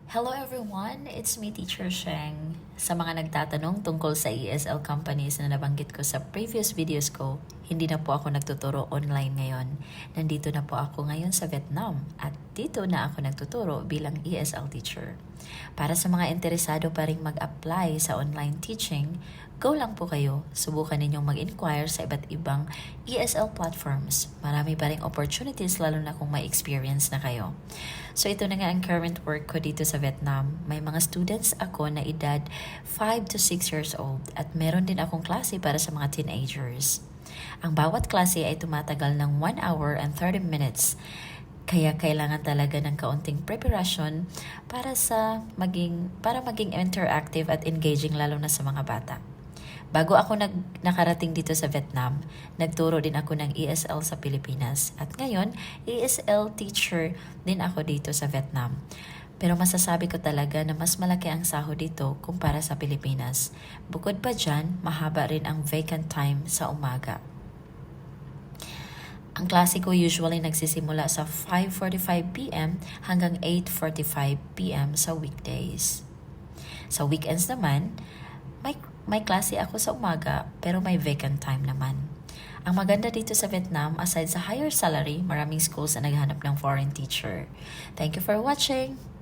Hello everyone, it's me Teacher Sheng. Sa mga nagtatanong tungkol sa ESL companies na nabanggit ko sa previous videos ko, hindi na po ako nagtuturo online ngayon. Nandito na po ako ngayon sa Vietnam at dito na ako nagtuturo bilang ESL teacher. Para sa mga interesado pa rin mag-apply sa online teaching, go lang po kayo. Subukan ninyong mag-inquire sa iba't ibang ESL platforms. Marami pa rin opportunities lalo na kung may experience na kayo. So ito na nga ang current work ko dito sa Vietnam. May mga students ako na edad 5 to 6 years old at meron din akong klase para sa mga teenagers. Ang bawat klase ay tumatagal ng 1 hour and 30 minutes. Kaya kailangan talaga ng kaunting preparation para maging interactive at engaging lalo na sa mga bata. Bago ako nakarating dito sa Vietnam, nagturo din ako ng ESL sa Pilipinas. At ngayon, ESL teacher din ako dito sa Vietnam. Pero masasabi ko talaga na mas malaki ang sahod dito kumpara sa Pilipinas. Bukod pa dyan, mahaba rin ang vacant time sa umaga. Ang klase ko usually nagsisimula sa 5:45 p.m. hanggang 8:45 p.m. sa weekdays. Sa weekends naman, may klase ako sa umaga pero may vacant time naman. Ang maganda dito sa Vietnam, aside sa higher salary, maraming schools na naghahanap ng foreign teacher. Thank you for watching!